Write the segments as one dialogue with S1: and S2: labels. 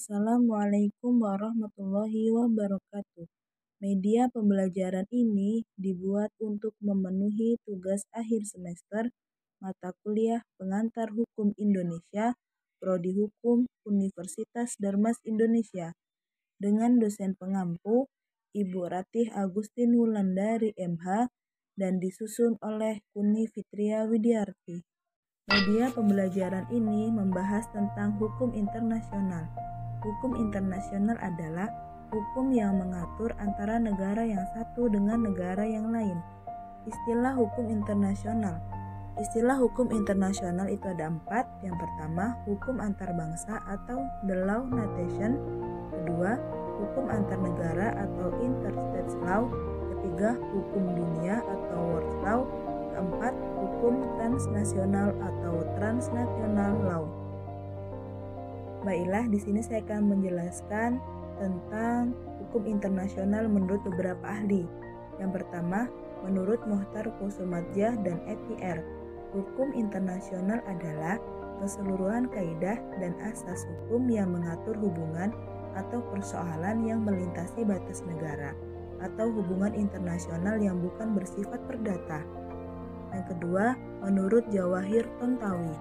S1: Assalamualaikum warahmatullahi wabarakatuh. Media pembelajaran ini dibuat untuk memenuhi tugas akhir semester mata kuliah pengantar Hukum Indonesia, Prodi Hukum Universitas Darmas Indonesia, dengan dosen pengampu Ibu Ratih Agustin Wulandari MH dan disusun oleh Kuni Fitria Widiarti. Media pembelajaran ini membahas tentang hukum internasional. Hukum internasional adalah hukum yang mengatur antara negara yang satu dengan negara yang lain. Istilah hukum internasional. Istilah hukum internasional itu ada 4. Yang pertama, hukum antar bangsa atau the law nation. Kedua, hukum antar negara atau interstate law. Ketiga, hukum dunia atau world law. Keempat, hukum transnasional atau transnational law. Baiklah, di sini saya akan menjelaskan tentang hukum internasional menurut beberapa ahli. Yang pertama, menurut Mohtar Kusumadjah dan EPR, hukum internasional adalah keseluruhan kaidah dan asas hukum yang mengatur hubungan atau persoalan yang melintasi batas negara atau hubungan internasional yang bukan bersifat perdata. Yang kedua, menurut Jawahir Tontawi,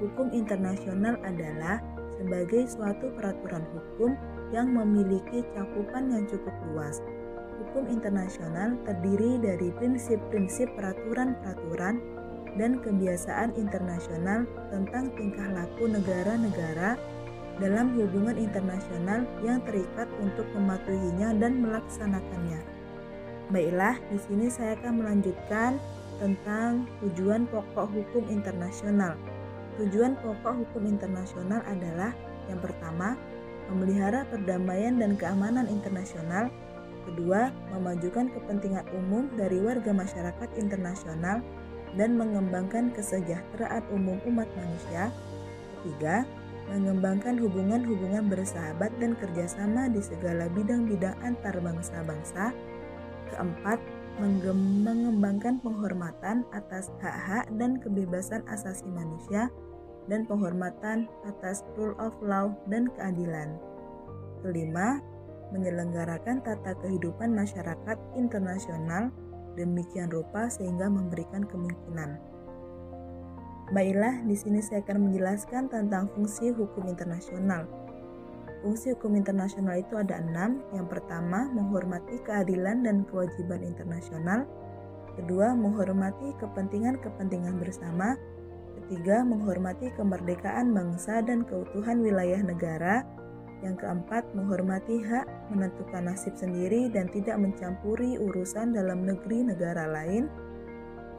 S1: hukum internasional adalah sebagai suatu peraturan hukum yang memiliki cakupan yang cukup luas. Hukum internasional terdiri dari prinsip-prinsip peraturan-peraturan dan kebiasaan internasional tentang tingkah laku negara-negara dalam hubungan internasional yang terikat untuk mematuhinya dan melaksanakannya. Baiklah, di sini saya akan melanjutkan tentang tujuan pokok hukum internasional. Tujuan pokok hukum internasional adalah yang pertama, memelihara perdamaian dan keamanan internasional. Kedua, memajukan kepentingan umum dari warga masyarakat internasional dan mengembangkan kesejahteraan umum umat manusia. Ketiga, mengembangkan hubungan-hubungan bersahabat dan kerjasama di segala bidang-bidang antar bangsa-bangsa. Keempat, mengembangkan penghormatan atas hak-hak dan kebebasan asasi manusia dan penghormatan atas rule of law dan keadilan. Kelima, menyelenggarakan tata kehidupan masyarakat internasional demikian rupa sehingga memberikan kemungkinan. Baiklah, di sini saya akan menjelaskan tentang fungsi hukum internasional. Fungsi hukum internasional itu ada 6. Yang pertama, menghormati keadilan dan kewajiban internasional. Kedua, menghormati kepentingan-kepentingan bersama. Ketiga, menghormati kemerdekaan bangsa dan keutuhan wilayah negara. Yang keempat, menghormati hak menentukan nasib sendiri dan tidak mencampuri urusan dalam negeri negara lain.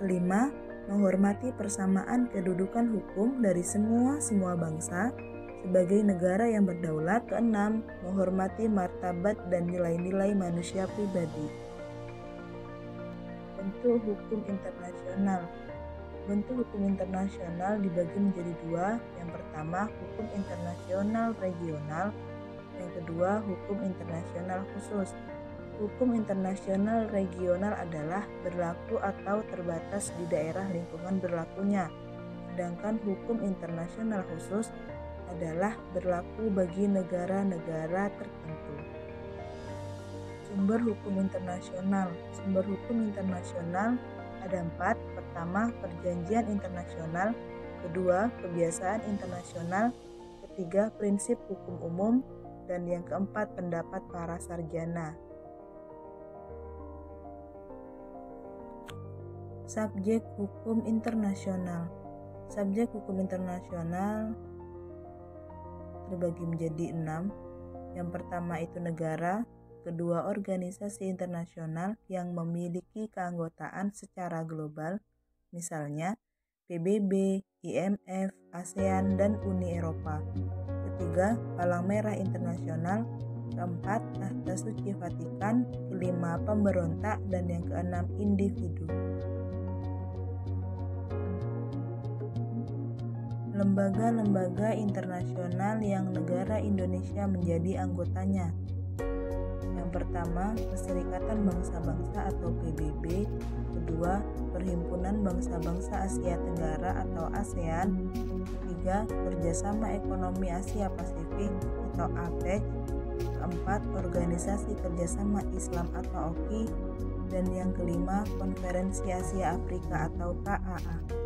S1: Kelima, menghormati persamaan kedudukan hukum dari semua bangsa sebagai negara yang berdaulat. Keenam, menghormati martabat dan nilai-nilai manusia pribadi. Bentuk hukum internasional. Bentuk hukum internasional dibagi menjadi 2. Yang pertama, hukum internasional regional. Yang kedua, hukum internasional khusus. Hukum internasional regional adalah berlaku atau terbatas di daerah lingkungan berlakunya. Sedangkan hukum internasional khusus adalah berlaku bagi negara-negara tertentu. Sumber hukum internasional. Sumber hukum internasional ada 4. Pertama, perjanjian internasional. Kedua, kebiasaan internasional. Ketiga, prinsip hukum umum. Dan yang keempat, pendapat para sarjana. Subjek hukum internasional. Subjek hukum internasional terbagi menjadi 6. Yang pertama itu negara, kedua organisasi internasional yang memiliki keanggotaan secara global, misalnya PBB, IMF, ASEAN, dan Uni Eropa. Ketiga, Palang Merah Internasional. Keempat, Tahta Suci Vatikan. Kelima, pemberontak. Dan yang keenam, individu. Lembaga-lembaga internasional yang negara Indonesia menjadi anggotanya. Yang pertama, Perserikatan Bangsa-Bangsa atau PBB. Kedua, Perhimpunan Bangsa-Bangsa Asia Tenggara atau ASEAN. ketiga, Kerjasama Ekonomi Asia Pasifik atau APEC. Keempat, Organisasi Kerjasama Islam atau OKI. Dan yang kelima, Konferensi Asia Afrika atau KAA.